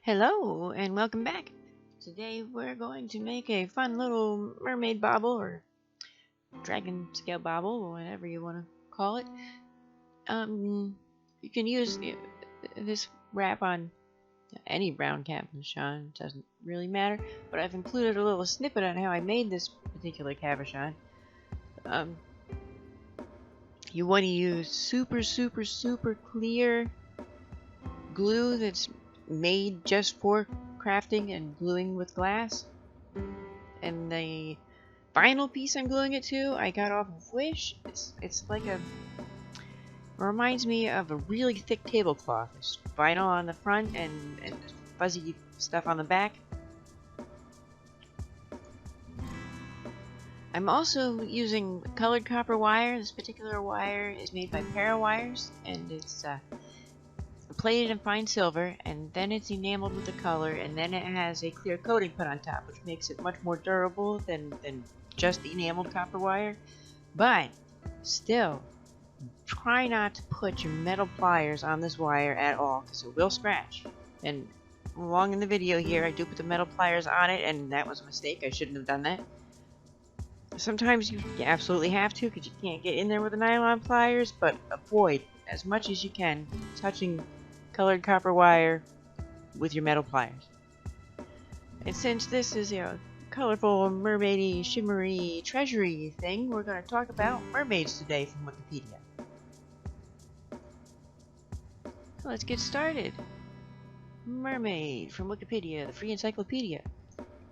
Hello and welcome back. Today we're going to make a fun little mermaid bauble or dragon scale bauble or whatever you want to call it. You can use this wrap on any brown cabochon, it doesn't really matter, but I've included a little snippet on how I made this particular cabochon. You want to use super clear glue that's made just for crafting and gluing with glass. And the final piece I'm gluing it to, I got off of Wish. It's like reminds me of a really thick tablecloth. There's vinyl on the front and fuzzy stuff on the back. I'm also using colored copper wire. This particular wire is made by Wires, and it's plated in fine silver, and then it's enameled with the color, and then it has a clear coating put on top, which makes it much more durable than just enameled copper wire. But still, try not to put your metal pliers on this wire at all, because it will scratch. And along in the video here, I do put the metal pliers on it, and that was a mistake. I shouldn't have done that. Sometimes you absolutely have to, because you can't get in there with the nylon pliers, but avoid as much as you can touching colored copper wire with your metal pliers. And since this is a colorful, mermaidy, shimmery, treasury thing, we're going to talk about mermaids today from Wikipedia. So let's get started. Mermaid from Wikipedia, the free encyclopedia.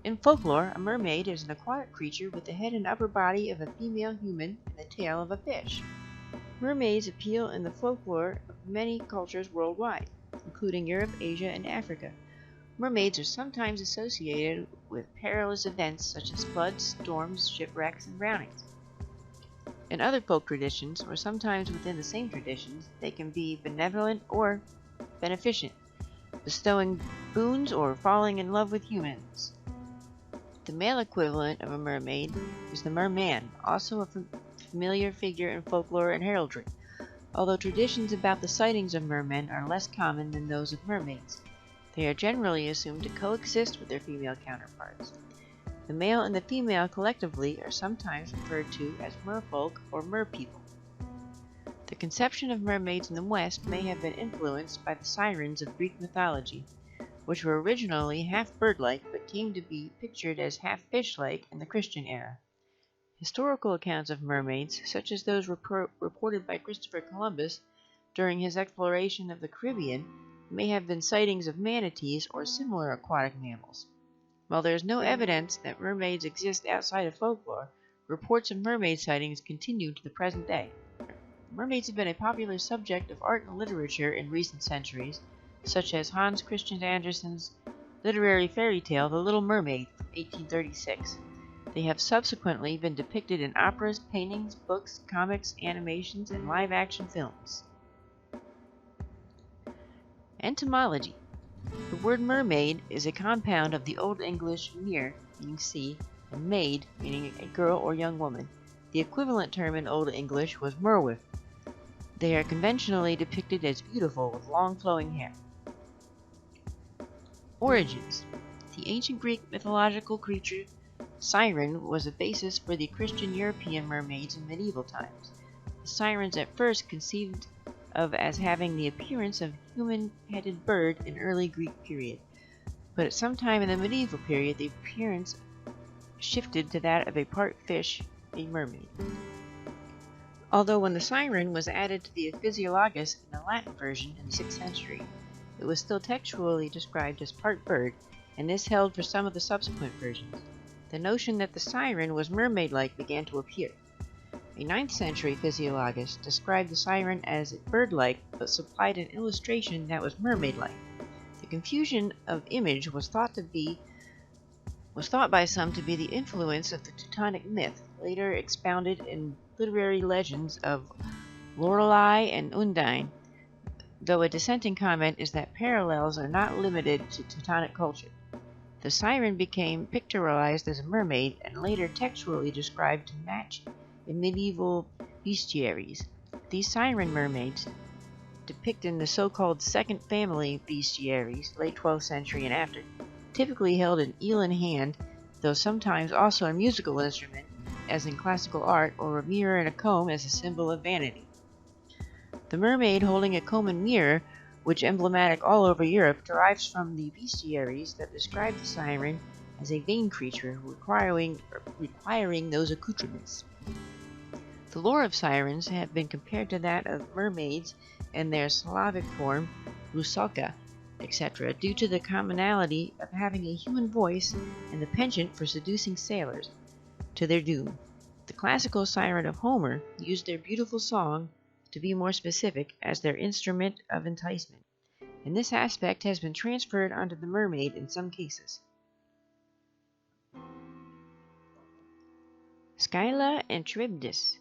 In folklore, a mermaid is an aquatic creature with the head and upper body of a female human and the tail of a fish. Mermaids appeal in the folklore of many cultures worldwide, including Europe, Asia, and Africa. Mermaids are sometimes associated with perilous events such as floods, storms, shipwrecks, and drownings. In other folk traditions, or sometimes within the same traditions, they can be benevolent or beneficent, bestowing boons or falling in love with humans. The male equivalent of a mermaid is the merman, also a familiar figure in folklore and heraldry, although traditions about the sightings of mermen are less common than those of mermaids. They are generally assumed to coexist with their female counterparts. The male and the female collectively are sometimes referred to as merfolk or merpeople. The conception of mermaids in the West may have been influenced by the sirens of Greek mythology, which were originally half bird-like but came to be pictured as half fish-like in the Christian era. Historical accounts of mermaids, such as those reported by Christopher Columbus during his exploration of the Caribbean, may have been sightings of manatees or similar aquatic mammals. While there is no evidence that mermaids exist outside of folklore, reports of mermaid sightings continue to the present day. Mermaids have been a popular subject of art and literature in recent centuries, such as Hans Christian Andersen's literary fairy tale The Little Mermaid from 1836. They have subsequently been depicted in operas, paintings, books, comics, animations, and live-action films. Entomology. The word mermaid is a compound of the Old English mer, meaning sea, and maid, meaning a girl or young woman. The equivalent term in Old English was merwif. They are conventionally depicted as beautiful with long flowing hair. Origins. The ancient Greek mythological creature Siren was a basis for the Christian European mermaids in medieval times. The sirens at first conceived of as having the appearance of a human-headed bird in early Greek period, but at some time in the medieval period the appearance shifted to that of a part fish, a mermaid. Although when the siren was added to the Physiologus in the Latin version in the 6th century, it was still textually described as part bird, and this held for some of the subsequent versions. The notion that the siren was mermaid-like began to appear. A 9th century Physiologus described the siren as bird-like, but supplied an illustration that was mermaid-like. The confusion of image was thought by some to be the influence of the Teutonic myth, later expounded in literary legends of Lorelei and Undine, though a dissenting comment is that parallels are not limited to Teutonic culture. The siren became pictorialized as a mermaid and later textually described to match in medieval bestiaries. These siren mermaids depicting the so-called second family bestiaries, late 12th century and after, typically held an eel in hand, though sometimes also a musical instrument, as in classical art, or a mirror and a comb as a symbol of vanity. The mermaid holding a comb and mirror, which emblematic all over Europe, derives from the bestiaries that describe the siren as a vain creature requiring those accoutrements. The lore of sirens have been compared to that of mermaids and their Slavic form, rusalka, etc., due to the commonality of having a human voice and the penchant for seducing sailors to their doom. The classical siren of Homer used their beautiful song, to be more specific, as their instrument of enticement, and this aspect has been transferred onto the mermaid in some cases. Scylla and Charybdis.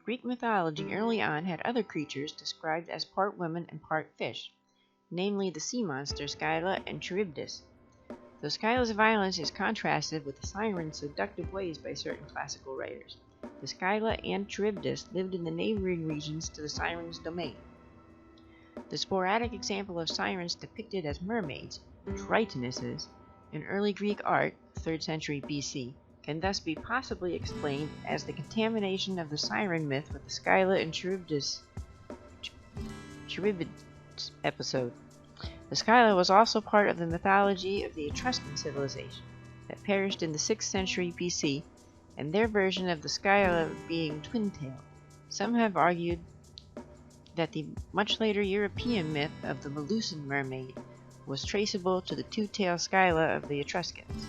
Greek mythology early on had other creatures described as part woman and part fish, namely the sea monster Scylla and Charybdis. Though Scylla's violence is contrasted with the siren's seductive ways by certain classical writers, the Scylla and Charybdis lived in the neighboring regions to the siren's domain. The sporadic example of sirens depicted as mermaids, tritonesses, in early Greek art, 3rd century BC, can thus be possibly explained as the contamination of the siren myth with the Scylla and Charybdis episode. The Scylla was also part of the mythology of the Etruscan civilization that perished in the 6th century BC, and their version of the Scylla being twin-tailed. Some have argued that the much later European myth of the Melusian mermaid was traceable to the two-tailed Scylla of the Etruscans.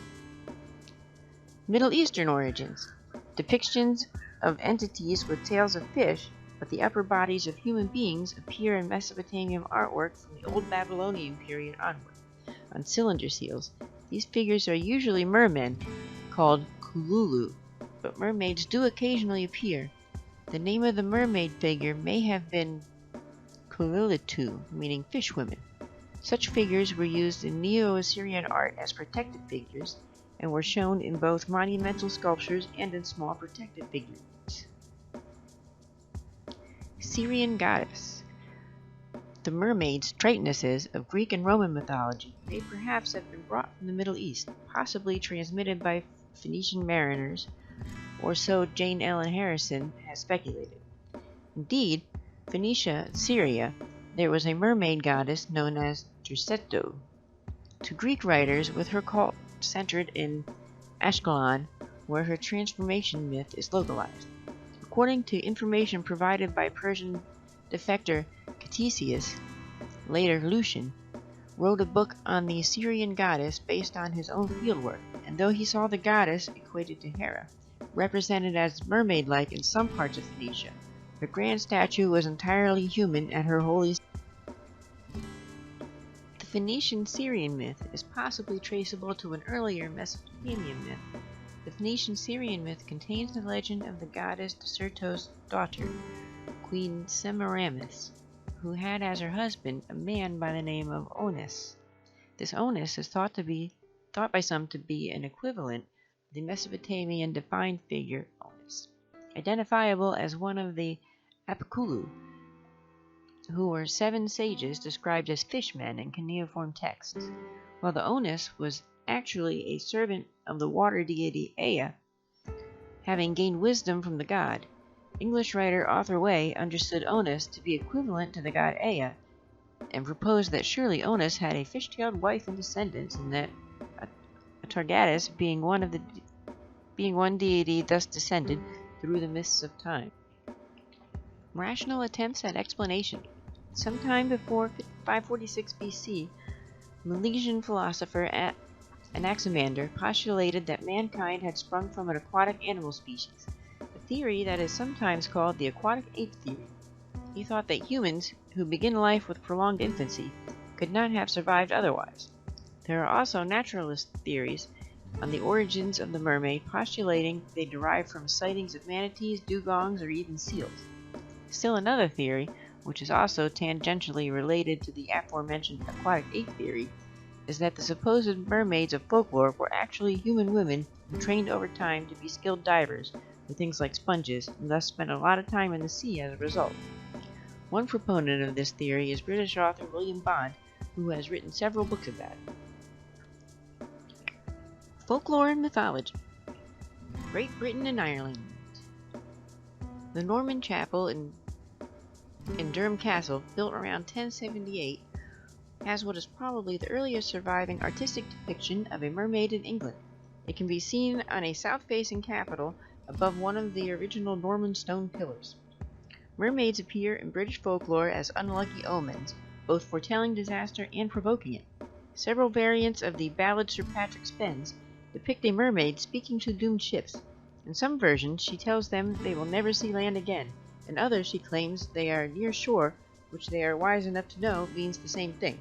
Middle Eastern origins. Depictions of entities with tails of fish, but the upper bodies of human beings appear in Mesopotamian artwork from the Old Babylonian period onward, on cylinder seals. These figures are usually mermen, called kululu, but mermaids do occasionally appear. The name of the mermaid figure may have been kulilitu, meaning fish women. Such figures were used in Neo-Assyrian art as protective figures, and were shown in both monumental sculptures and in small protective figurines. Syrian Goddess. The mermaids, tritonesses, of Greek and Roman mythology may perhaps have been brought from the Middle East, possibly transmitted by Phoenician mariners, or so Jane Ellen Harrison has speculated. Indeed, Phoenicia, Syria, there was a mermaid goddess known as Terceto. To Greek writers, with her cult centered in Ashkelon, where her transformation myth is localized. According to information provided by Persian defector Ctesias, later Lucian, wrote a book on the Syrian goddess based on his own fieldwork, and though he saw the goddess, equated to Hera, represented as mermaid-like in some parts of Phoenicia, her grand statue was entirely human at her holy. The Phoenician-Syrian myth is possibly traceable to an earlier Mesopotamian myth. The Phoenician-Syrian myth contains the legend of the goddess Deserto's daughter, Queen Semiramis, who had as her husband a man by the name of Onus. This Onus is thought by some to be an equivalent of the Mesopotamian divine figure Onus, identifiable as one of the Apikulu, who were 7 sages described as fishmen in cuneiform texts, while the Onus was actually a servant of the water deity Ea, having gained wisdom from the god. English writer Arthur Way understood Onus to be equivalent to the god Ea, and proposed that surely Onus had a fish-tailed wife and descendants, and that Atargatis being one deity thus descended through the mists of time. Rational attempts at explanation. Sometime before 546 BC, Milesian philosopher Anaximander postulated that mankind had sprung from an aquatic animal species, a theory that is sometimes called the Aquatic Ape Theory. He thought that humans, who begin life with prolonged infancy, could not have survived otherwise. There are also naturalist theories on the origins of the mermaid, postulating they derive from sightings of manatees, dugongs, or even seals. Still another theory, which is also tangentially related to the aforementioned Aquatic Ape Theory, is that the supposed mermaids of folklore were actually human women who trained over time to be skilled divers with things like sponges, and thus spent a lot of time in the sea as a result. One proponent of this theory is British author William Bond, who has written several books about it. Folklore and mythology. Great Britain and Ireland. The Norman chapel in Durham Castle, built around 1078, has what is probably the earliest surviving artistic depiction of a mermaid in England. It can be seen on a south-facing capital above one of the original Norman stone pillars. Mermaids appear in British folklore as unlucky omens, both foretelling disaster and provoking it. Several variants of the ballad Sir Patrick Spens depict a mermaid speaking to doomed ships. In some versions, she tells them they will never see land again. In others, she claims they are near shore, which they are wise enough to know means the same thing.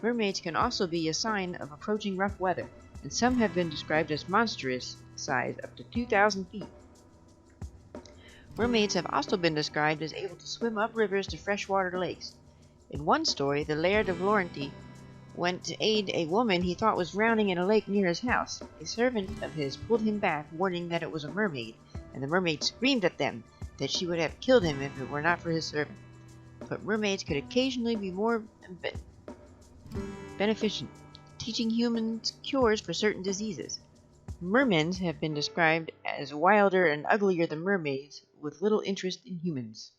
Mermaids can also be a sign of approaching rough weather, and some have been described as monstrous size, up to 2,000 feet. Mermaids have also been described as able to swim up rivers to freshwater lakes. In one story, the Laird of Laurenti went to aid a woman he thought was drowning in a lake near his house. A servant of his pulled him back, warning that it was a mermaid, and the mermaid screamed at them that she would have killed him if it were not for his servant. But mermaids could occasionally be more beneficent, teaching humans cures for certain diseases. Mermans have been described as wilder and uglier than mermaids, with little interest in humans.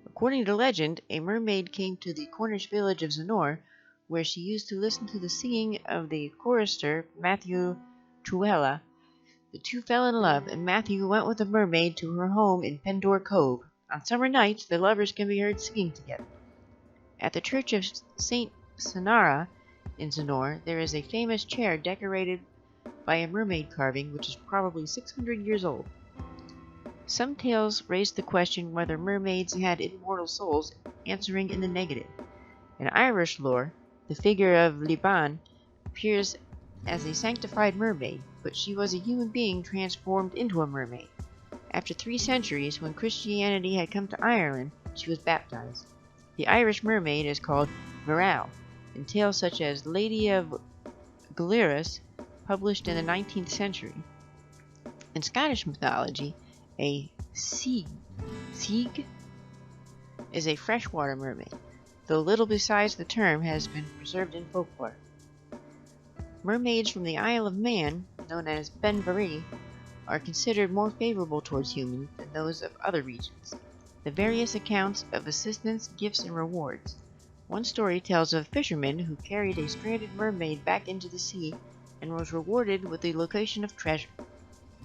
According to legend, a mermaid came to the Cornish village of Zenor, where she used to listen to the singing of the chorister Matthew Truella. The two fell in love, and Matthew went with the mermaid to her home in Pendore Cove. On summer nights, the lovers can be heard singing together. At the church of St. Senara in Zenor, there is a famous chair decorated by a mermaid carving, which is probably 600 years old. Some tales raise the question whether mermaids had immortal souls, answering in the negative. In Irish lore, the figure of Liban appears as a sanctified mermaid, but she was a human being transformed into a mermaid. After 3 centuries, when Christianity had come to Ireland, she was baptized. The Irish mermaid is called Mermaids, in tales such as Lady of Gallerus, published in the 19th century. In Scottish mythology, a sieg is a freshwater mermaid, though little besides the term has been preserved in folklore. Mermaids from the Isle of Man, known as Ben-Marie, are considered more favorable towards humans than those of other regions. The various accounts of assistance, gifts, and rewards. One story tells of a fisherman who carried a stranded mermaid back into the sea and was rewarded with the location of treasure.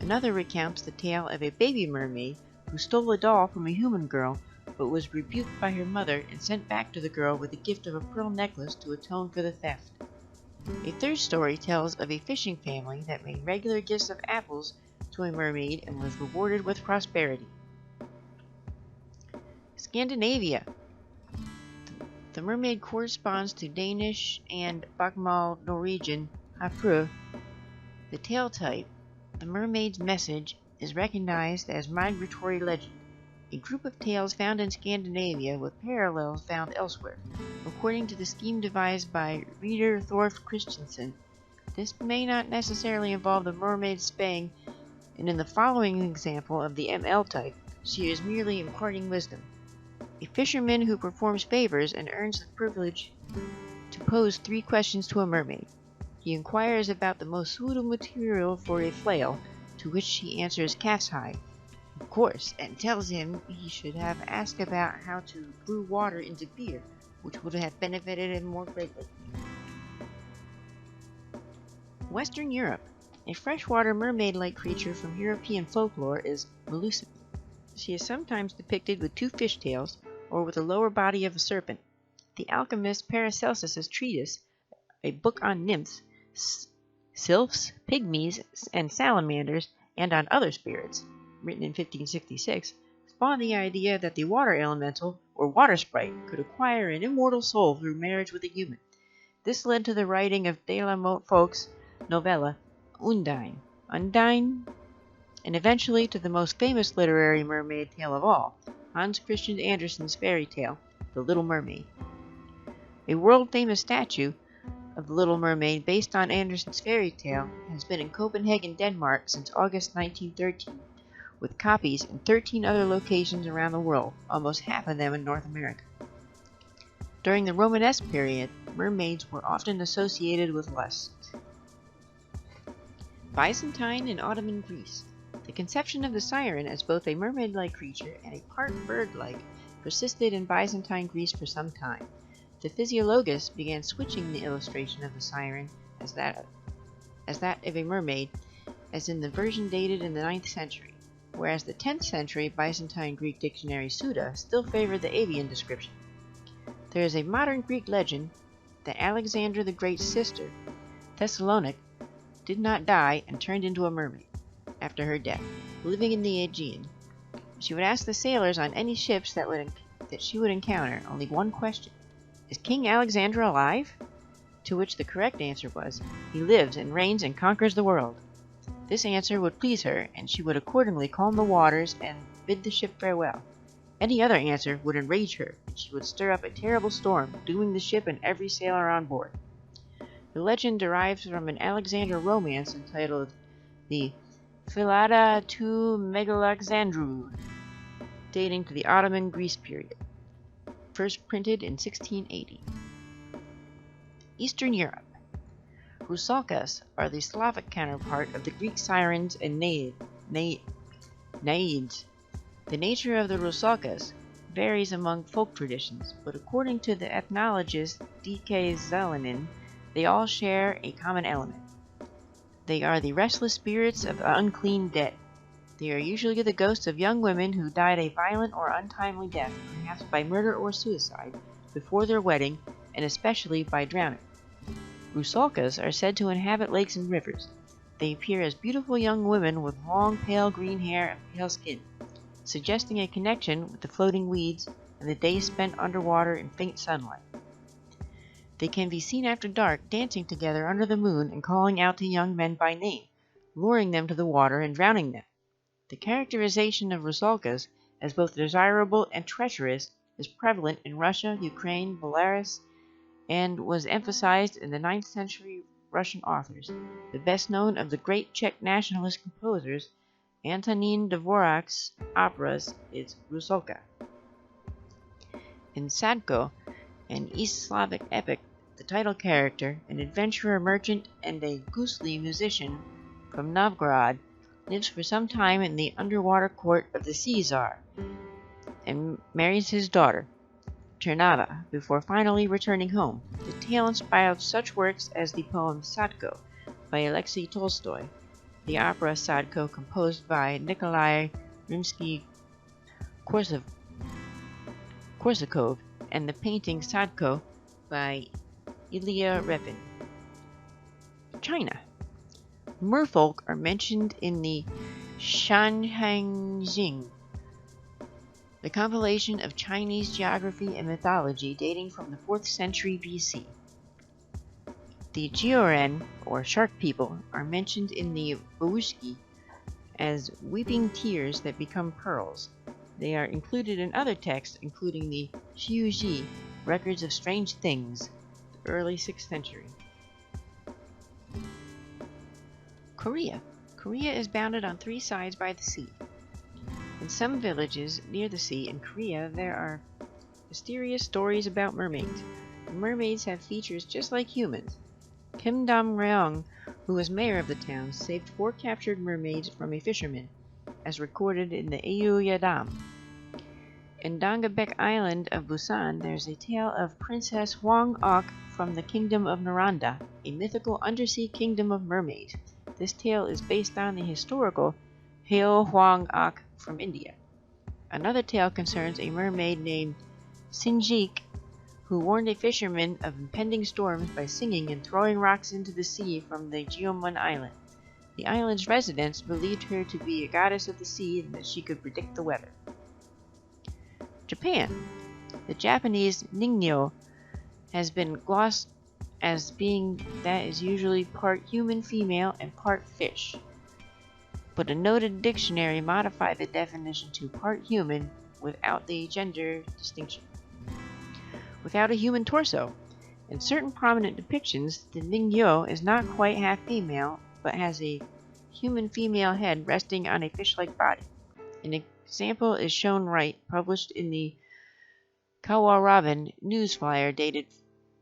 Another recounts the tale of a baby mermaid who stole a doll from a human girl, but was rebuked by her mother and sent back to the girl with a gift of a pearl necklace to atone for the theft. A third story tells of a fishing family that made regular gifts of apples to a mermaid and was rewarded with prosperity. Scandinavia. The mermaid corresponds to Danish and Bokmål Norwegian Hafru. The tale type, the mermaid's message, is recognized as migratory legend, a group of tales found in Scandinavia with parallels found elsewhere. According to the scheme devised by Reader Thorf Christensen, this may not necessarily involve the mermaid spaying, and in the following example of the ML type, she is merely imparting wisdom. A fisherman who performs favors and earns the privilege to pose 3 questions to a mermaid. He inquires about the most suitable material for a flail, to which she answers calf's hide, of course, and tells him he should have asked about how to brew water into beer, which would have benefited him more greatly. Western Europe. A freshwater mermaid-like creature from European folklore is Melusa. She is sometimes depicted with 2 fishtails, or with the lower body of a serpent. The alchemist Paracelsus's treatise, a book on nymphs, sylphs, pygmies, and salamanders, and on other spirits, written in 1566, spawned the idea that the water elemental, or water sprite, could acquire an immortal soul through marriage with a human. This led to the writing of de la Montfort's novella Undine, and eventually to the most famous literary mermaid tale of all, Hans Christian Andersen's fairy tale, The Little Mermaid. A world-famous statue of the Little Mermaid based on Andersen's fairy tale has been in Copenhagen, Denmark since August 1913, with copies in 13 other locations around the world, almost half of them in North America. During the Romanesque period, mermaids were often associated with lust. Byzantine and Ottoman Greece. The conception of the siren as both a mermaid-like creature and a part bird-like persisted in Byzantine Greece for some time. The physiologists began switching the illustration of the siren as that of a mermaid, as in the version dated in the 9th century, whereas the 10th century Byzantine Greek dictionary Suda still favored the avian description. There is a modern Greek legend that Alexander the Great's sister, Thessalonic, did not die and turned into a mermaid after her death, living in the Aegean. She would ask the sailors on any ships that she would encounter only one question: "Is King Alexander alive?" To which the correct answer was, "He lives and reigns and conquers the world." This answer would please her, and she would accordingly calm the waters and bid the ship farewell. Any other answer would enrage her, and she would stir up a terrible storm, dooming the ship and every sailor on board. The legend derives from an Alexander romance entitled the Philada to Megaloxandru, dating to the Ottoman Greece period, first printed in 1680. Eastern Europe. Rusalkas are the Slavic counterpart of the Greek sirens and naiads. The nature of the Rusalkas varies among folk traditions, but according to the ethnologist D.K. Zelenin, they all share a common element. They are the restless spirits of the unclean dead. They are usually the ghosts of young women who died a violent or untimely death, perhaps by murder or suicide, before their wedding, and especially by drowning. Rusalkas are said to inhabit lakes and rivers. They appear as beautiful young women with long, pale green hair and pale skin, suggesting a connection with the floating weeds and the days spent underwater in faint sunlight. They can be seen after dark dancing together under the moon and calling out to young men by name, luring them to the water and drowning them. The characterization of Rusalkas as both desirable and treacherous is prevalent in Russia, Ukraine, Belarus, and was emphasized in the 9th century Russian authors. The best known of the great Czech nationalist composers, Antonín Dvořák's operas, is Rusalka. In Sadko, an East Slavic epic, the title character, an adventurer merchant and a gusli musician from Novgorod, lives for some time in the underwater court of the Sea Tsar and marries his daughter, Chernava, before finally returning home. The tale inspired such works as the poem Sadko by Alexei Tolstoy, the opera Sadko composed by Nikolai Rimsky-Korsakov, and the painting Sadko by Ilya Repin. China. Merfolk are mentioned in the Shanhangjing, the compilation of Chinese geography and mythology dating from the 4th century BC. The Jioren, or shark people, are mentioned in the Bawushki as weeping tears that become pearls. They are included in other texts, including the Xiuji, Records of Strange Things, the early 6th century. Korea. Korea is bounded on 3 sides by the sea. In some villages near the sea in Korea, there are mysterious stories about mermaids. The mermaids have features just like humans. Kim Dam-reong, who was mayor of the town, saved 4 captured mermaids from a fisherman, as recorded in the Euyeo Dam. In Dongabek Island of Busan, there's a tale of Princess Hwang-ok from the Kingdom of Naranda, a mythical undersea kingdom of mermaids. This tale is based on the historical Heo Hwang-ok from India. Another tale concerns a mermaid named Sinjik, who warned a fisherman of impending storms by singing and throwing rocks into the sea from the Geomun Island. The island's residents believed her to be a goddess of the sea and that she could predict the weather. Japan. The Japanese Ningyo has been glossed as being that is usually part human female and part fish, but a noted dictionary modified the definition to part human without the gender distinction. Without a human torso. In certain prominent depictions, the Ningyo is not quite half female, but has a human female head resting on a fish-like body. An example is shown right, published in the Kawarabin news flyer dated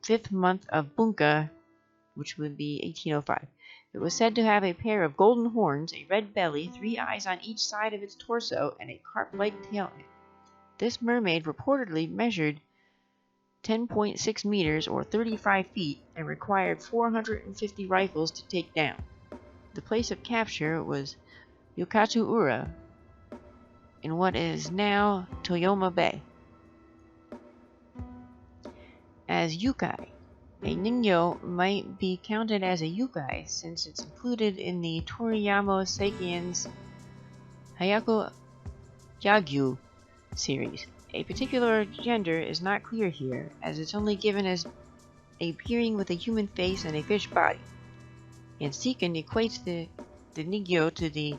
5th month of Bunka, which would be 1805. It was said to have a pair of golden horns, a red belly, 3 eyes on each side of its torso, and a carp-like tail. This mermaid reportedly measured 10.6 meters or 35 feet and required 450 rifles to take down. The place of capture was Yokatu-ura in what is now Toyoma Bay. As yukai, a ningyo might be counted as a yukai since it's included in the Toriyama Seiken's Hayako Yagyu series. A particular gender is not clear here, as it's only given as appearing with a human face and a fish body. And Seiken equates the ningyo to the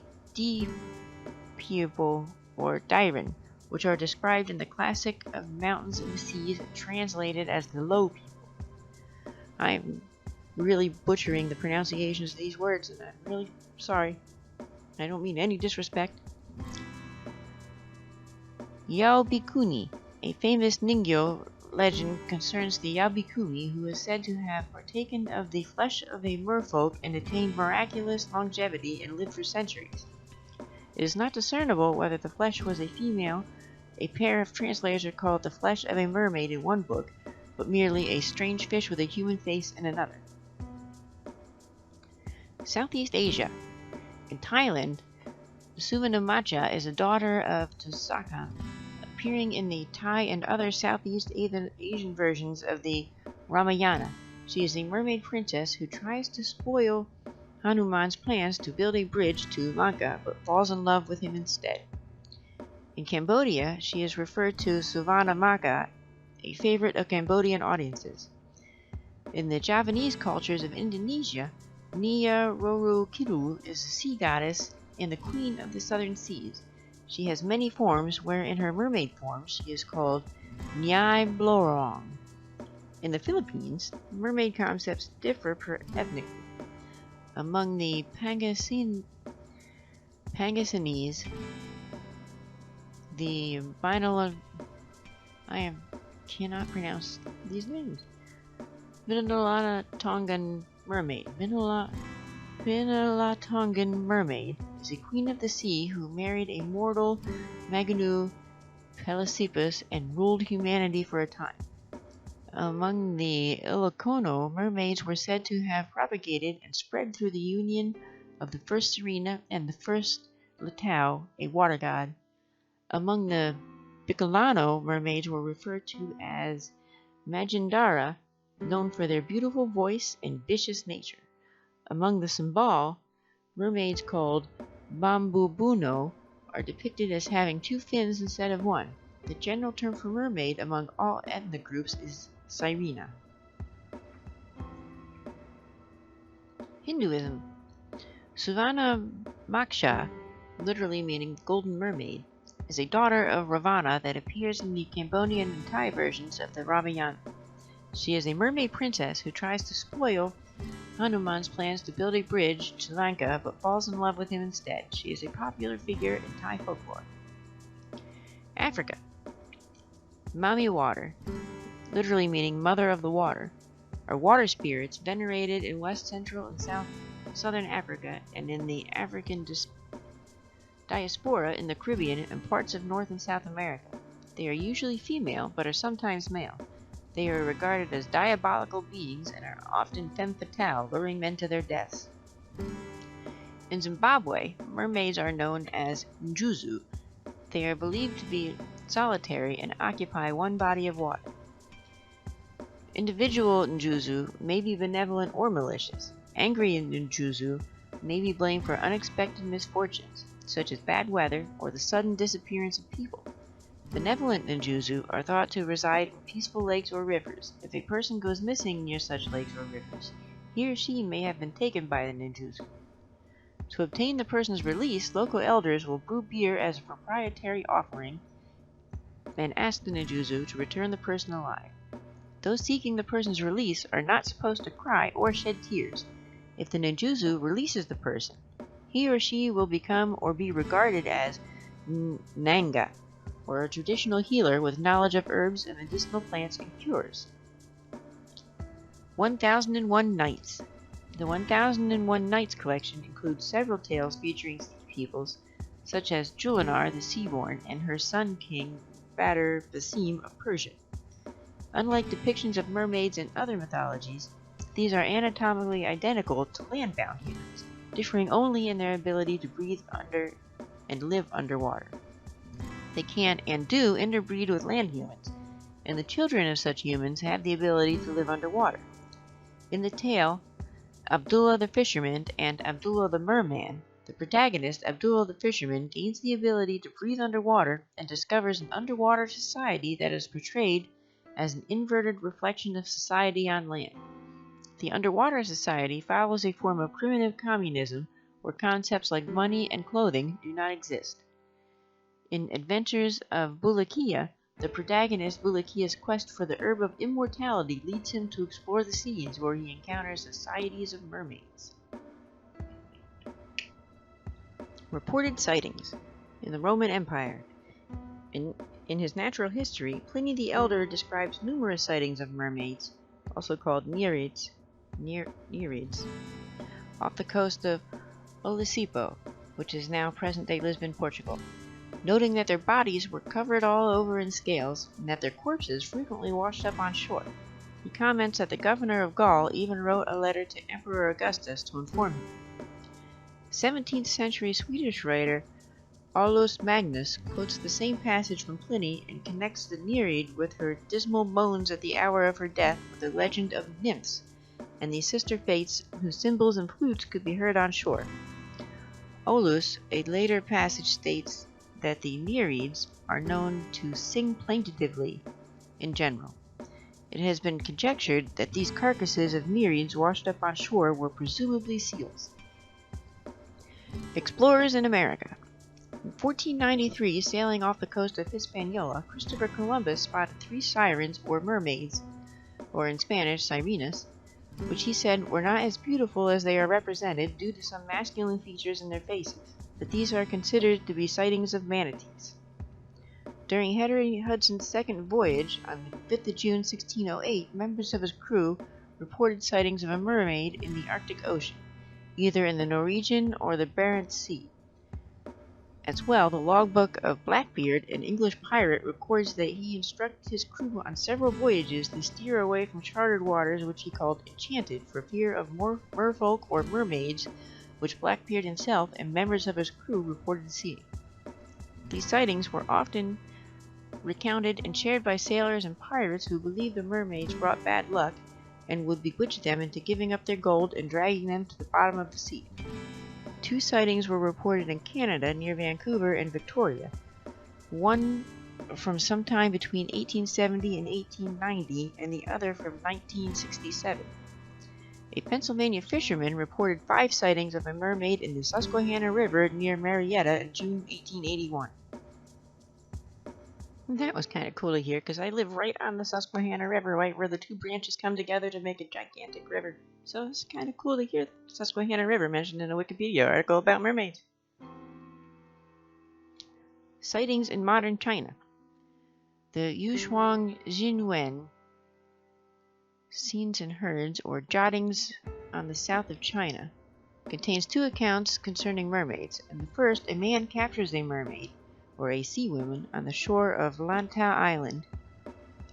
people or Dairen, which are described in the classic of mountains and the seas, translated as the low people. I'm really butchering the pronunciations of these words, and I'm really sorry. I don't mean any disrespect. Yaobikuni, a famous ningyo legend, concerns the Yaobikuni who is said to have partaken of the flesh of a merfolk and attained miraculous longevity and lived for centuries. It is not discernible whether the flesh was a female. A pair of translators are called the flesh of a mermaid in one book, but merely a strange fish with a human face in another. Southeast Asia. In Thailand, Suvarnabhumma is a daughter of Tosaka, appearing in the Thai and other Southeast Asian versions of the Ramayana. She is a mermaid princess who tries to spoil Hanuman's plans to build a bridge to Lanka, but falls in love with him instead. In Cambodia, she is referred to Suvarnabhumma, a favorite of Cambodian audiences. In the Javanese cultures of Indonesia, Nia Roro Kidul is a sea goddess and the queen of the southern seas. She has many forms, where in her mermaid form she is called Nyai Blorong. In the Philippines, mermaid concepts differ per ethnic group. Among the Pangasinese, the cannot pronounce these names. Binalatongan mermaid. Binalatongan mermaid is a queen of the sea who married a mortal Maganu Pelasippus and ruled humanity for a time. Among the Ilocano, mermaids were said to have propagated and spread through the union of the first Serena and the first Letao, a water god. Among the Bicolano, mermaids were referred to as Majindara, known for their beautiful voice and vicious nature. Among the Sambal, mermaids called Bambubuno are depicted as having 2 fins instead of 1. The general term for mermaid among all ethnic groups is Sirena. Hinduism. Suvarnabhumma, literally meaning golden mermaid, is a daughter of Ravana that appears in the Cambodian and Thai versions of the Ramayana. She is a mermaid princess who tries to spoil Hanuman's plans to build a bridge to Lanka, but falls in love with him instead. She is a popular figure in Thai folklore. Africa. Mami Water, literally meaning mother of the water, are water spirits venerated in West Central and Southern Africa and in the African diaspora in the Caribbean and parts of North and South America. They are usually female, but are sometimes male. They are regarded as diabolical beings and are often femme fatale, luring men to their deaths. In Zimbabwe, mermaids are known as njuzu. They are believed to be solitary and occupy one body of water. Individual njuzu may be benevolent or malicious. Angry njuzu may be blamed for unexpected misfortunes, such as bad weather or the sudden disappearance of people. Benevolent ninjutsu are thought to reside in peaceful lakes or rivers. If a person goes missing near such lakes or rivers, he or she may have been taken by the ninjutsu. To obtain the person's release, local elders will brew beer as a proprietary offering and ask the ninjutsu to return the person alive. Those seeking the person's release are not supposed to cry or shed tears. If the ninjutsu releases the person, he or she will become or be regarded as Nanga, or a traditional healer with knowledge of herbs and medicinal plants and cures. 1001 Nights. The 1001 Nights collection includes several tales featuring sea peoples, such as Julinar the Seaborn and her son king Badr Basim of Persia. Unlike depictions of mermaids in other mythologies, these are anatomically identical to land-bound humans, differing only in their ability to breathe under and live underwater. They can and do interbreed with land humans, and the children of such humans have the ability to live underwater. In the tale, Abdullah the Fisherman and Abdullah the Merman, the protagonist, Abdullah the Fisherman, gains the ability to breathe underwater and discovers an underwater society that is portrayed as an inverted reflection of society on land. The underwater society follows a form of primitive communism where concepts like money and clothing do not exist. In Adventures of Bulakia, the protagonist Bulakia's quest for the herb of immortality leads him to explore the seas where he encounters societies of mermaids. Reported sightings. In the Roman Empire. In his Natural History, Pliny the Elder describes numerous sightings of mermaids, also called Nereids, off the coast of Olisipo, which is now present-day Lisbon, Portugal, noting that their bodies were covered all over in scales and that their corpses frequently washed up on shore. He comments that the governor of Gaul even wrote a letter to Emperor Augustus to inform him. 17th century Swedish writer Aulus Magnus quotes the same passage from Pliny and connects the Nereid with her dismal moans at the hour of her death with the legend of nymphs and the sister fates whose cymbals and flutes could be heard on shore. Aulus, a later passage, states that the Nereids are known to sing plaintively in general. It has been conjectured that these carcasses of Nereids washed up on shore were presumably seals. Explorers in America. In 1493, sailing off the coast of Hispaniola, Christopher Columbus spotted 3 sirens or mermaids, or in Spanish, sirenas, which he said were not as beautiful as they are represented due to some masculine features in their faces, but these are considered to be sightings of manatees. During Henry Hudson's second voyage, on the 5th of June 1608, members of his crew reported sightings of a mermaid in the Arctic Ocean, either in the Norwegian or the Barents Sea. As well, the logbook of Blackbeard, an English pirate, records that he instructed his crew on several voyages to steer away from charted waters which he called enchanted for fear of merfolk or mermaids, which Blackbeard himself and members of his crew reported seeing. These sightings were often recounted and shared by sailors and pirates who believed the mermaids brought bad luck and would bewitch them into giving up their gold and dragging them to the bottom of the sea. 2 sightings were reported in Canada near Vancouver and Victoria, one from sometime between 1870 and 1890 and the other from 1967. A Pennsylvania fisherman reported 5 sightings of a mermaid in the Susquehanna River near Marietta in June 1881. And that was kind of cool to hear because I live right on the Susquehanna River, right where the 2 branches come together to make a gigantic river. So it's kind of cool to hear the Susquehanna River mentioned in a Wikipedia article about mermaids. Sightings in modern China. The Yushuang Xinwen Scenes and Herds, or Jottings on the South of China, contains 2 accounts concerning mermaids. In the first, a man captures a mermaid, or a sea woman, on the shore of Lantau Island.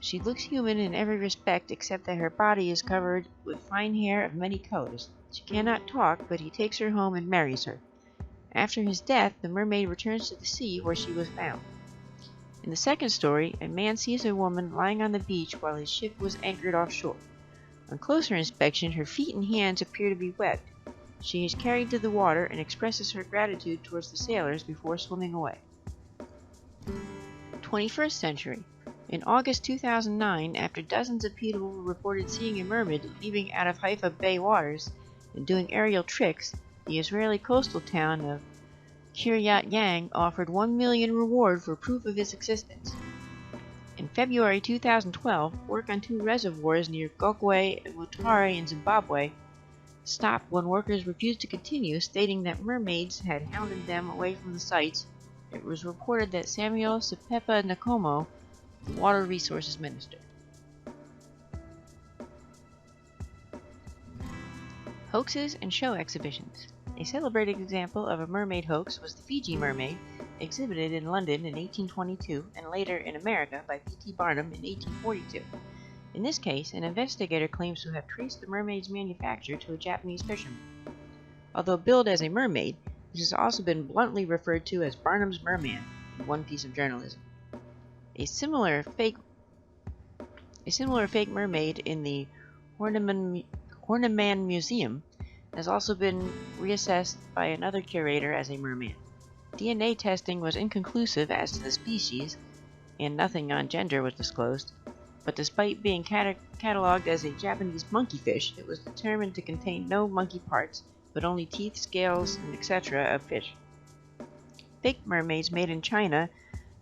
She looks human in every respect except that her body is covered with fine hair of many colors. She cannot talk, but he takes her home and marries her. After his death, the mermaid returns to the sea where she was found. In the second story, a man sees a woman lying on the beach while his ship was anchored offshore. On closer inspection, her feet and hands appear to be webbed. She is carried to the water and expresses her gratitude towards the sailors before swimming away. 21st century. In August 2009, after dozens of people reported seeing a mermaid leaping out of Haifa Bay waters and doing aerial tricks, the Israeli coastal town of Kiryat Yang offered $1 million reward for proof of its existence. In February 2012, work on 2 reservoirs near Gokwe and Mutare in Zimbabwe stopped when workers refused to continue, stating that mermaids had hounded them away from the sites it was reported that Samuel Sepepa Nkomo, the Water Resources Minister. Hoaxes and show exhibitions. A celebrated example of a mermaid hoax was the Fiji mermaid, exhibited in London in 1822 and later in America by P.T. Barnum in 1842. In this case, an investigator claims to have traced the mermaid's manufacture to a Japanese fisherman. Although billed as a mermaid, this has also been bluntly referred to as Barnum's Merman in one piece of journalism. A similar fake mermaid in the Horniman Museum has also been reassessed by another curator as a merman. DNA testing was inconclusive as to the species, and nothing on gender was disclosed, but despite being cataloged as a Japanese monkeyfish, it was determined to contain no monkey parts, but only teeth, scales, and etc. of fish. Fake mermaids made in China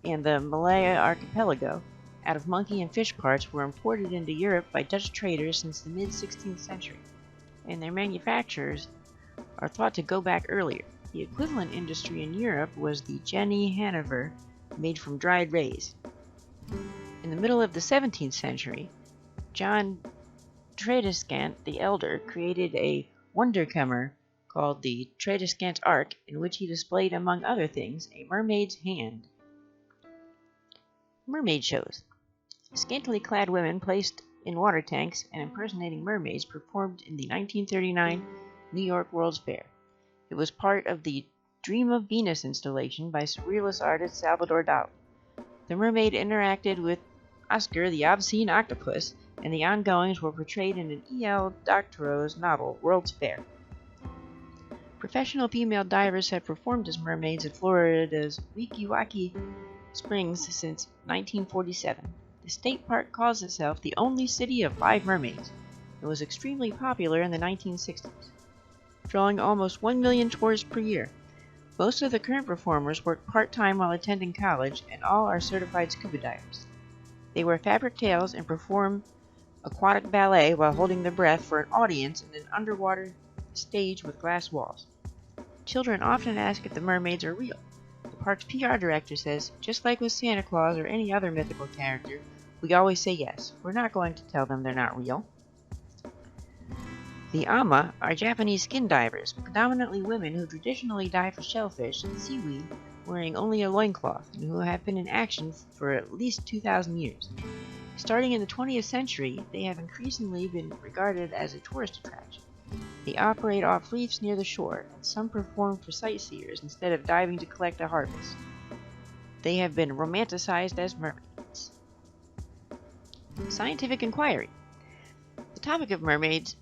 and the Malaya archipelago out of monkey and fish parts were imported into Europe by Dutch traders since the mid-16th century, and their manufacturers are thought to go back earlier. The equivalent industry in Europe was the Jenny Hanover, made from dried rays. In the middle of the 17th century, John Tradescant the Elder created a wondercomer called the Tradescant Ark, in which he displayed, among other things, a mermaid's hand. Mermaid shows. Scantily clad women placed in water tanks and impersonating mermaids performed in the 1939 New York World's Fair. It was part of the Dream of Venus installation by surrealist artist Salvador Dali. The mermaid interacted with Oscar the obscene octopus, and the ongoings were portrayed in an E.L. Doctorow's novel, World's Fair. Professional female divers have performed as mermaids at Florida's Wekiwaki Springs since 1947. The state park calls itself the only city of 5 mermaids. It was extremely popular in the 1960s, drawing almost 1 million tourists per year. Most of the current performers work part-time while attending college, and all are certified scuba divers. They wear fabric tails and perform aquatic ballet while holding their breath for an audience in an underwater stage with glass walls. Children often ask if the mermaids are real. The park's PR director says, just like with Santa Claus or any other mythical character, we always say yes. We're not going to tell them they're not real. The ama are Japanese skin divers, predominantly women who traditionally dive for shellfish and seaweed, wearing only a loincloth, and who have been in action for at least 2,000 years. Starting in the 20th century, they have increasingly been regarded as a tourist attraction. They operate off reefs near the shore, and some perform for sightseers instead of diving to collect a harvest. They have been romanticized as mermaids. Scientific inquiry. The topic of mermaids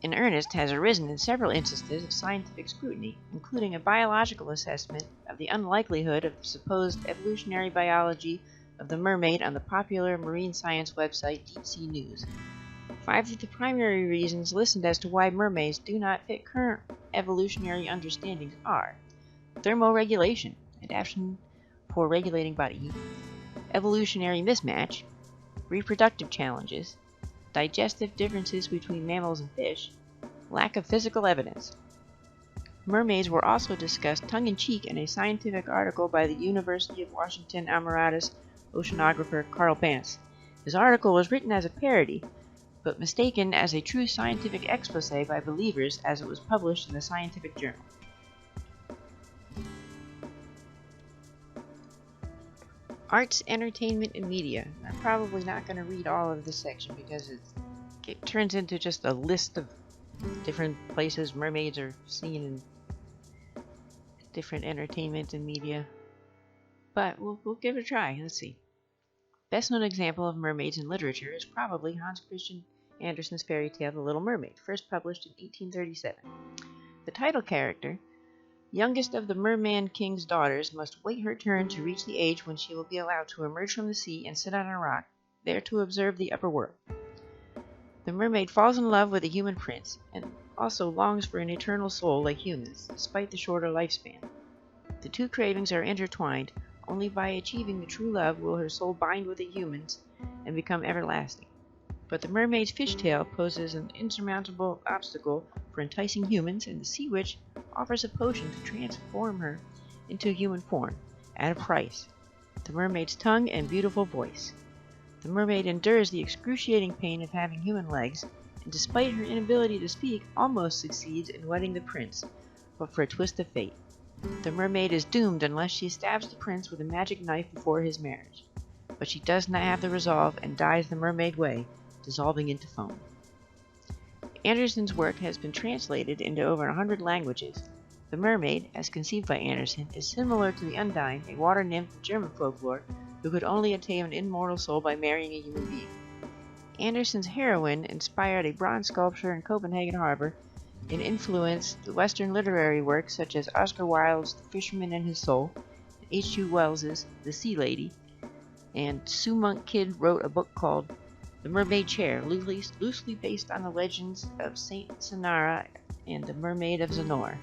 in earnest has arisen in several instances of scientific scrutiny, including a biological assessment of the unlikelihood of the supposed evolutionary biology of the mermaid on the popular marine science website Deep Sea News. 5 of the primary reasons listed as to why mermaids do not fit current evolutionary understandings are thermoregulation, adaptation for regulating body heat, evolutionary mismatch, reproductive challenges, digestive differences between mammals and fish, lack of physical evidence. Mermaids were also discussed tongue-in-cheek in a scientific article by the University of Washington Emeritus oceanographer Carl Bantz. His article was written as a parody, but mistaken as a true scientific expose by believers as it was published in the scientific journal. Arts, entertainment, and media. I'm probably not going to read all of this section because it turns into just a list of different places mermaids are seen in different entertainment and media. But we'll give it a try. Let's see. Best known example of mermaids in literature is probably Hans Christian Andersen's fairy tale The Little Mermaid, first published in 1837. The title character, youngest of the Merman King's daughters, must wait her turn to reach the age when she will be allowed to emerge from the sea and sit on a rock, there to observe the upper world. The mermaid falls in love with a human prince, and also longs for an eternal soul like humans, despite the shorter lifespan. The two cravings are intertwined. Only by achieving the true love will her soul bind with the humans and become everlasting. But the mermaid's fishtail poses an insurmountable obstacle for enticing humans, and the sea witch offers a potion to transform her into human form. at a price: the mermaid's tongue and beautiful voice. The mermaid endures the excruciating pain of having human legs, and despite her inability to speak, almost succeeds in wedding the prince, but for a twist of fate. The mermaid is doomed unless she stabs the prince with a magic knife before his marriage. But she does not have the resolve and dies the mermaid way, dissolving into foam. Andersen's work has been translated into over 100 languages. The mermaid, as conceived by Andersen, is similar to the Undine, a water nymph of German folklore, who could only attain an immortal soul by marrying a human being. Andersen's heroine inspired a bronze sculpture in Copenhagen harbor and influenced Western literary works such as Oscar Wilde's The Fisherman and His Soul, H.G. Wells's The Sea Lady, and Sue Monk Kidd wrote a book called The Mermaid Chair, loosely based on the legends of Saint Sanara and the Mermaid of Zanor.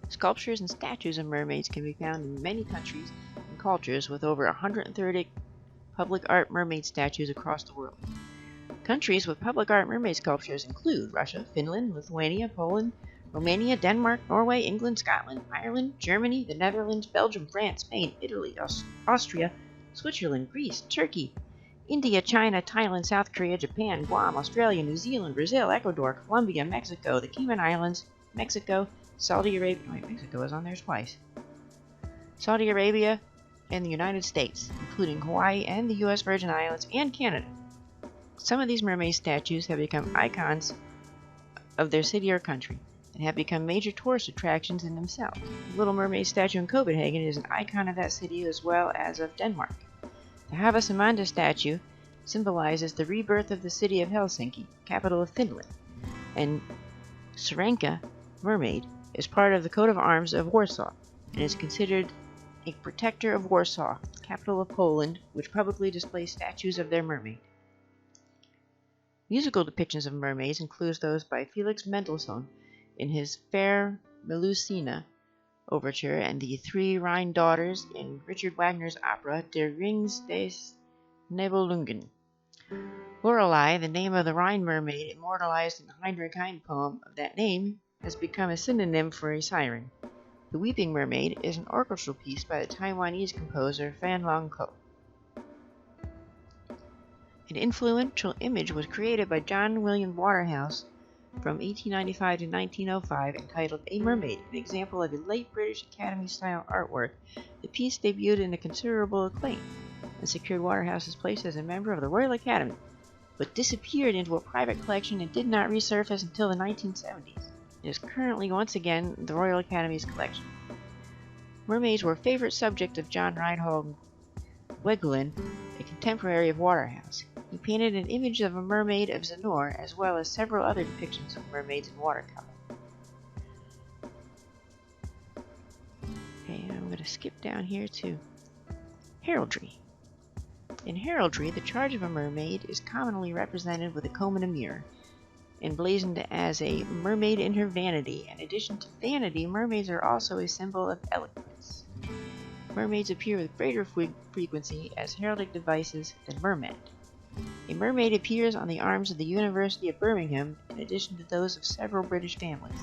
Sculptures and statues of mermaids can be found in many countries and cultures, with over 130 public art mermaid statues across the world. Countries with public art mermaid sculptures include Russia, Finland, Lithuania, Poland, Romania, Denmark, Norway, England, Scotland, Ireland, Germany, the Netherlands, Belgium, France, Spain, Italy, Austria, Switzerland, Greece, Turkey, India, China, Thailand, South Korea, Japan, Guam, Australia, New Zealand, Brazil, Ecuador, Colombia, Mexico, the Cayman Islands, Mexico, Saudi Arabia. Wait, Mexico is on there twice. Saudi Arabia, and the United States, including Hawaii and the U.S. Virgin Islands and Canada. Some of these mermaid statues have become icons of their city or country and have become major tourist attractions in themselves. The Little Mermaid statue in Copenhagen is an icon of that city as well as of Denmark. The Havasamanda statue symbolizes the rebirth of the city of Helsinki, capital of Finland, and Syrian Mermaid is part of the coat of arms of Warsaw and is considered a protector of Warsaw, capital of Poland, which publicly displays statues of their mermaid. Musical depictions of mermaids include those by Felix Mendelssohn in his Fair Melusina overture and the Three Rhine Daughters in Richard Wagner's opera Der Rings des Nibelungen. Lorelei, the name of the Rhine mermaid immortalized in the Heinrich Heine poem of that name, has become a synonym for a siren. The Weeping Mermaid is an orchestral piece by the Taiwanese composer Fan Long Ko. An influential image was created by John William Waterhouse from 1895 to 1905 entitled A Mermaid, an example of a late British Academy-style artwork. The piece debuted in a considerable acclaim and secured Waterhouse's place as a member of the Royal Academy, but disappeared into a private collection and did not resurface until the 1970s. It is currently once again the Royal Academy's collection. Mermaids were a favorite subject of John Reinhold Wegelin, a contemporary of Waterhouse. He painted an image of a mermaid of Zanor, as well as several other depictions of mermaids in watercolor. Okay, I'm going to skip down here to Heraldry. In heraldry, the charge of a mermaid is commonly represented with a comb and a mirror, emblazoned as a mermaid in her vanity. In addition to vanity, mermaids are also a symbol of eloquence. Mermaids appear with greater frequency as heraldic devices than mermen. A mermaid appears on the arms of the University of Birmingham, in addition to those of several British families.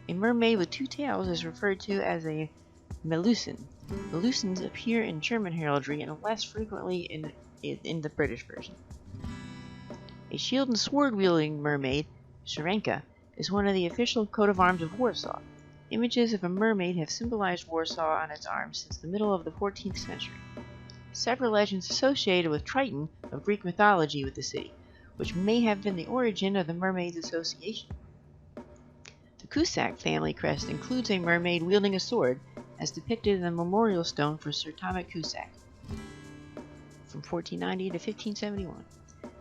A mermaid with two tails is referred to as a Melusin. Melusins appear in German heraldry and less frequently in the British version. A shield and sword-wielding mermaid, Syrenka, is one of the official coat of arms of Warsaw. Images of a mermaid have symbolized Warsaw on its arms since the middle of the 14th century. Several legends associated with Triton of Greek mythology with the city, which may have been the origin of the Mermaids Association. The Cusack family crest includes a mermaid wielding a sword, as depicted in the memorial stone for Sir Thomas Cusack, from 1490 to 1571.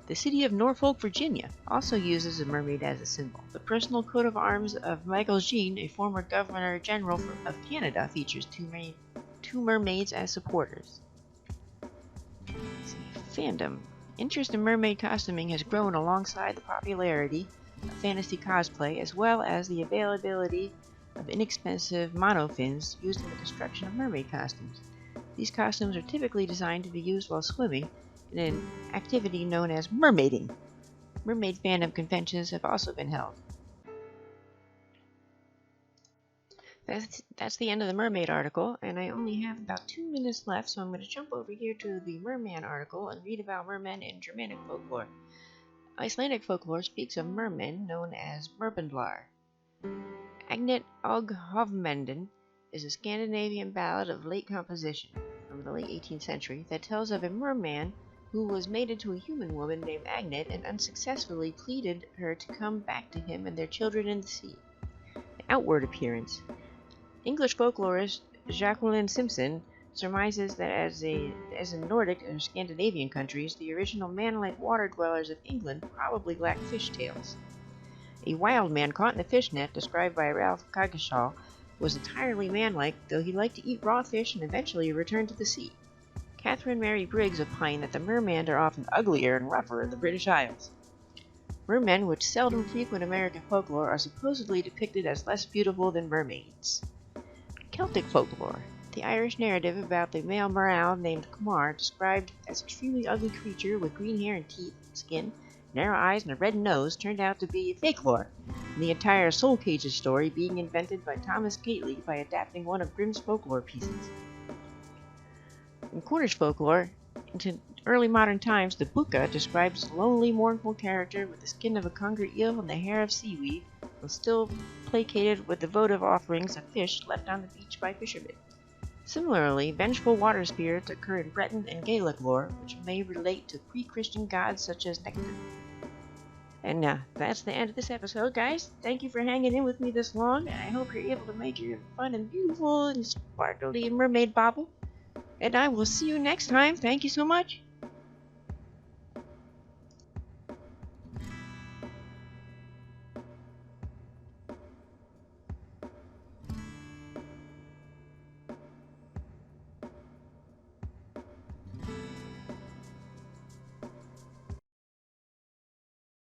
The city of Norfolk, Virginia, also uses a mermaid as a symbol. The personal coat of arms of Michael Jean, a former Governor-General of Canada, features two mermaids as supporters. Fandom. Interest in mermaid costuming has grown alongside the popularity of fantasy cosplay, as well as the availability of inexpensive monofins used in the construction of mermaid costumes. These costumes are typically designed to be used while swimming in an activity known as mermaiding. Mermaid fandom conventions have also been held. That's the end of the mermaid article, and I only have about 2 minutes left, so I'm going to jump over here to the merman article and read about mermen in Germanic folklore. Icelandic folklore speaks of mermen known as mermendlar. Agnet og Hovmenden is a Scandinavian ballad of late composition from the late 18th century that tells of a merman who was mated to a human woman named Agnet and unsuccessfully pleaded her to come back to him and their children in the sea. The outward appearance. English folklorist Jacqueline Simpson surmises that as in Nordic or Scandinavian countries, the original man-like water dwellers of England probably lacked fish tails. A wild man caught in a fish net, described by Ralph Cabochon, was entirely man-like, though he liked to eat raw fish and eventually returned to the sea. Catherine Mary Briggs opined that the mermen are often uglier and rougher in the British Isles. Mermen, which seldom frequent American folklore, are supposedly depicted as less beautiful than mermaids. Celtic folklore. The Irish narrative about the male merle named Cumar, described as an extremely ugly creature with green hair and teeth, skin, narrow eyes, and a red nose, turned out to be folklore, and the entire Soul Cages story being invented by Thomas Gately by adapting one of Grimm's folklore pieces. In Cornish folklore, into early modern times, the Buka describes a lonely, mournful character with the skin of a conger eel and the hair of seaweed, though still placated with the votive offerings of fish left on the beach by fishermen. Similarly, vengeful water spirits occur in Breton and Gaelic lore, which may relate to pre-Christian gods such as Nectar. And that's the end of this episode, guys. Thank you for hanging in with me this long, and I hope you're able to make your fun and beautiful and sparkly mermaid bauble. And I will see you next time. Thank you so much.